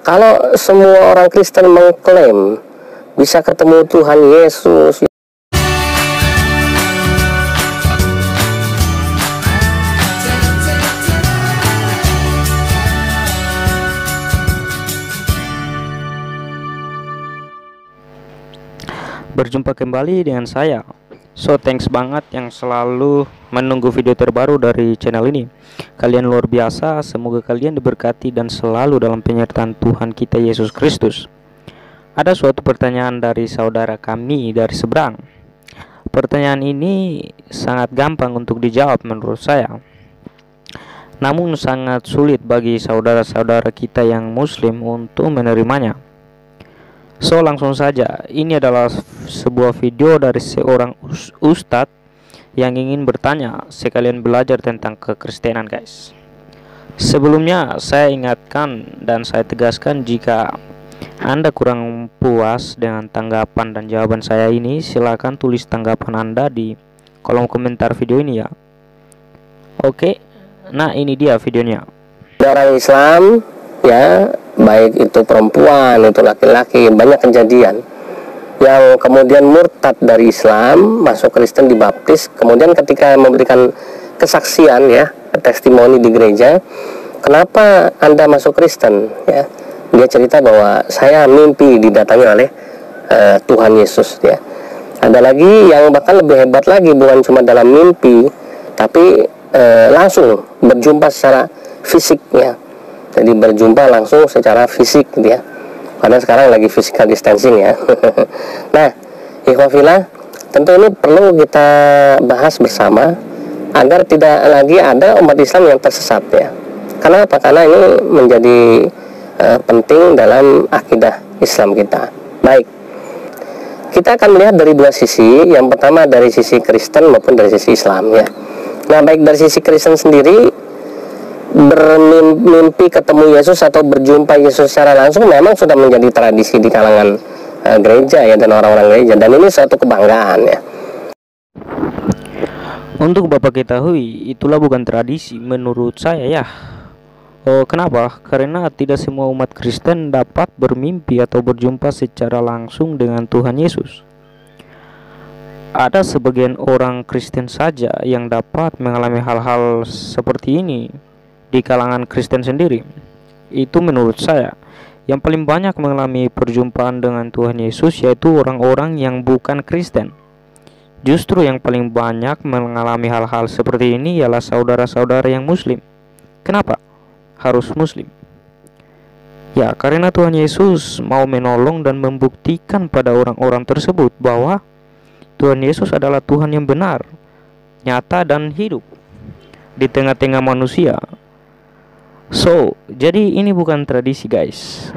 Kalau semua orang Kristen mengklaim bisa ketemu Tuhan Yesus, berjumpa kembali dengan saya. So thanks banget yang selalu menunggu video terbaru dari channel ini. Kalian luar biasa, semoga kalian diberkati dan selalu dalam penyertaan Tuhan kita Yesus Kristus. Ada suatu pertanyaan dari saudara kami dari seberang. Pertanyaan ini sangat gampang untuk dijawab menurut saya, namun sangat sulit bagi saudara-saudara kita yang muslim untuk menerimanya. So langsung saja, ini adalah sebuah video dari seorang ustadz yang ingin bertanya sekalian belajar tentang kekristenan, guys. Sebelumnya saya ingatkan dan saya tegaskan, jika Anda kurang puas dengan tanggapan dan jawaban saya ini, silakan tulis tanggapan Anda di kolom komentar video ini ya. Oke, nah ini dia videonya. orang Islam ya, baik itu perempuan, itu laki-laki, banyak kejadian yang kemudian murtad dari Islam, masuk Kristen, dibaptis, kemudian ketika memberikan kesaksian ya, testimoni di gereja, kenapa Anda masuk Kristen ya, dia cerita bahwa saya mimpi didatangi oleh Tuhan Yesus ya. Ada lagi yang bahkan lebih hebat lagi, bukan cuma dalam mimpi, tapi langsung berjumpa secara fisik ya. Jadi berjumpa langsung secara fisik gitu ya. Karena sekarang lagi physical distancing ya. Nah, ikhwafillah, tentu ini perlu kita bahas bersama agar tidak lagi ada umat Islam yang tersesat ya. Kenapa? Karena ini menjadi penting dalam akidah Islam kita. Baik, kita akan melihat dari dua sisi. Yang pertama dari sisi Kristen maupun dari sisi Islam ya. Nah, baik dari sisi Kristen sendiri, bermimpi ketemu Yesus atau berjumpa Yesus secara langsung memang sudah menjadi tradisi di kalangan gereja ya, dan orang-orang gereja, dan ini suatu kebanggaan ya. Untuk Bapak ketahui, itulah bukan tradisi menurut saya ya. Kenapa? Karena tidak semua umat Kristen dapat bermimpi atau berjumpa secara langsung dengan Tuhan Yesus. Ada sebagian orang Kristen saja yang dapat mengalami hal-hal seperti ini di kalangan Kristen sendiri. Itu menurut saya. Yang paling banyak mengalami perjumpaan dengan Tuhan Yesus yaitu orang-orang yang bukan Kristen. Justru yang paling banyak mengalami hal-hal seperti ini ialah saudara-saudara yang muslim. Kenapa harus muslim? Ya, karena Tuhan Yesus mau menolong dan membuktikan pada orang-orang tersebut bahwa Tuhan Yesus adalah Tuhan yang benar, nyata dan hidup di tengah-tengah manusia. So, jadi ini bukan tradisi, guys.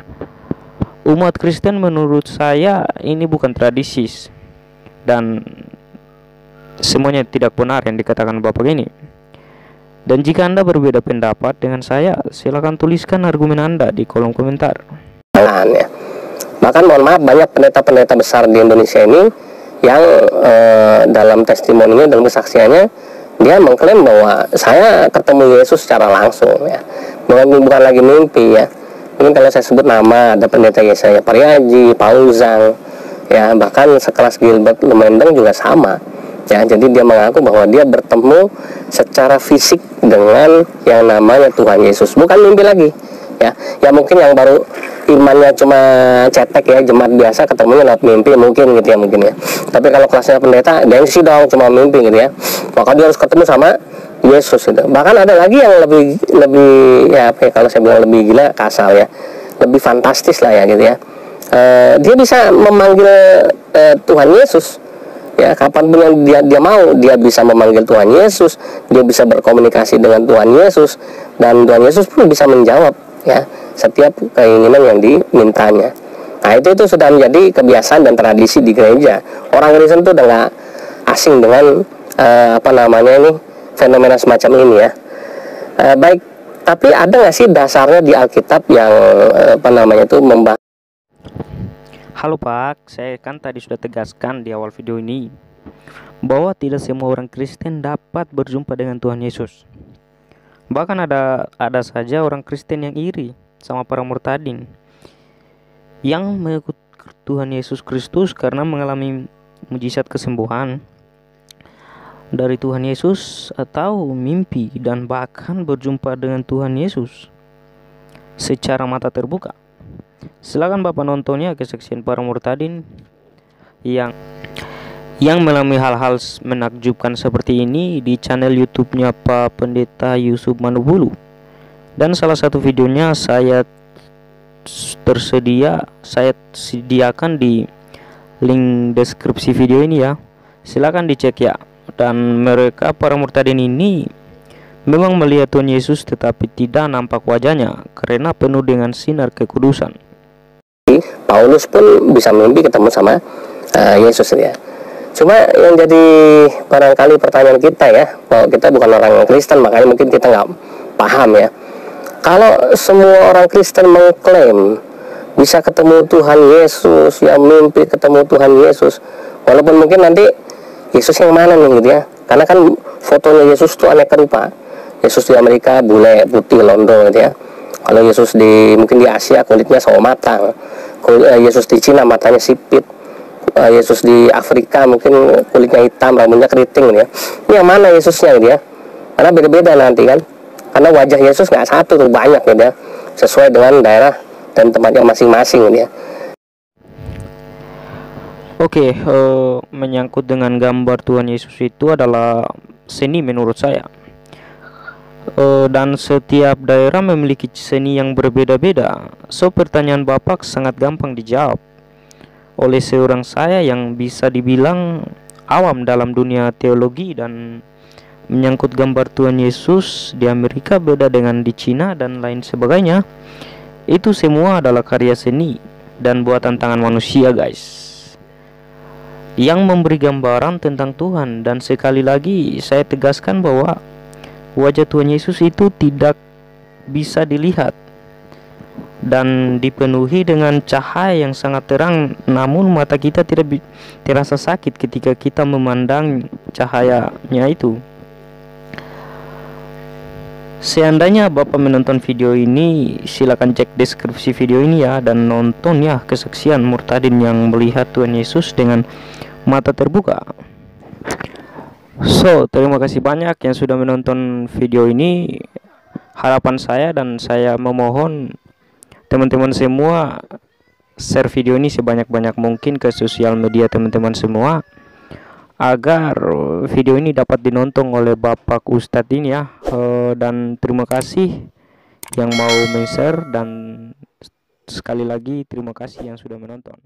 Umat Kristen menurut saya ini bukan tradisi, dan semuanya tidak benar yang dikatakan Bapak ini. Dan jika Anda berbeda pendapat dengan saya, silakan tuliskan argumen Anda di kolom komentar. Ya. Bahkan mohon maaf, banyak pendeta-pendeta besar di Indonesia ini yang dalam testimoninya, dalam kesaksiannya, dia mengklaim bahwa saya ketemu Yesus secara langsung ya. Bukan lagi mimpi ya. Mungkin kalau saya sebut nama, ada pendeta Yesaya Pariaji, Pauzang ya, bahkan sekelas Gilbert Lumendang juga sama ya. Jadi dia mengaku bahwa dia bertemu secara fisik dengan yang namanya Tuhan Yesus, bukan mimpi lagi ya. Ya mungkin yang baru imannya cuma cetek ya, jemaat biasa, ketemunya lewat mimpi mungkin gitu ya, mungkin ya. Tapi kalau kelasnya pendeta, gengsi dong, cuma mimpi gitu ya, maka dia harus ketemu sama Yesus itu. Bahkan ada lagi yang lebih ya, apa ya, kalau saya bilang lebih gila, kasar ya, lebih fantastis lah ya gitu ya. Dia bisa memanggil Tuhan Yesus ya, kapanpun yang dia mau, dia bisa memanggil Tuhan Yesus, dia bisa berkomunikasi dengan Tuhan Yesus, dan Tuhan Yesus pun bisa menjawab ya setiap keinginan yang dimintanya. Nah, itu sudah menjadi kebiasaan dan tradisi di gereja. Orang Kristen itu udah nggak asing dengan fenomena semacam ini ya. Baik, tapi ada nggak sih dasarnya di Alkitab yang membahas? Halo Pak, saya kan tadi sudah tegaskan di awal video ini bahwa tidak semua orang Kristen dapat berjumpa dengan Tuhan Yesus. Bahkan ada saja orang Kristen yang iri sama para murtadin yang mengikut Tuhan Yesus Kristus karena mengalami mujizat kesembuhan dari Tuhan Yesus, atau mimpi dan bahkan berjumpa dengan Tuhan Yesus secara mata terbuka. Silakan Bapak nontonnya kesaksian para murtadin yang mengalami hal-hal menakjubkan seperti ini di channel YouTube-nya Pak Pendeta Yusuf Manubulu. Dan salah satu videonya saya sediakan di link deskripsi video ini ya. Silakan dicek ya. Dan mereka para murtadin ini memang melihat Tuhan Yesus tetapi tidak nampak wajahnya karena penuh dengan sinar kekudusan. Paulus pun bisa mimpi ketemu sama Yesus ya. Cuma yang jadi barangkali pertanyaan kita ya, bahwa kita bukan orang Kristen, makanya mungkin kita nggak paham ya. Kalau semua orang Kristen mengklaim bisa ketemu Tuhan Yesus, ya mimpi ketemu Tuhan Yesus, walaupun mungkin nanti Yesus yang mana nih gitu ya, karena kan fotonya Yesus tuh aneka rupa. Yesus di Amerika bule, putih, londo gitu ya. Kalau Yesus mungkin di Asia kulitnya sawo matang, Yesus di Cina matanya sipit, Yesus di Afrika mungkin kulitnya hitam, rambutnya keriting gitu ya. Ini yang mana Yesusnya gitu ya? Karena beda-beda nanti kan. Karena wajah Yesus nggak satu tuh, banyak gitu ya, sesuai dengan daerah dan tempatnya masing-masing gitu ya. Oke, menyangkut dengan gambar Tuhan Yesus itu adalah seni menurut saya. Dan setiap daerah memiliki seni yang berbeda-beda. So pertanyaan Bapak sangat gampang dijawab oleh seorang saya yang bisa dibilang awam dalam dunia teologi. Dan menyangkut gambar Tuhan Yesus di Amerika beda dengan di Cina dan lain sebagainya, itu semua adalah karya seni dan buatan tangan manusia guys, yang memberi gambaran tentang Tuhan. Dan sekali lagi saya tegaskan bahwa wajah Tuhan Yesus itu tidak bisa dilihat dan dipenuhi dengan cahaya yang sangat terang, namun mata kita tidak terasa sakit ketika kita memandang cahayanya itu. Seandainya Bapak menonton video ini, silakan cek deskripsi video ini ya, dan nonton ya kesaksian murtadin yang melihat Tuhan Yesus dengan mata terbuka. So, terima kasih banyak yang sudah menonton video ini. Harapan saya dan saya memohon teman-teman semua share video ini sebanyak-banyak mungkin ke sosial media teman-teman semua, agar video ini dapat dinonton oleh Bapak Ustadz ini ya. Dan terima kasih yang mau men-share, dan sekali lagi terima kasih yang sudah menonton.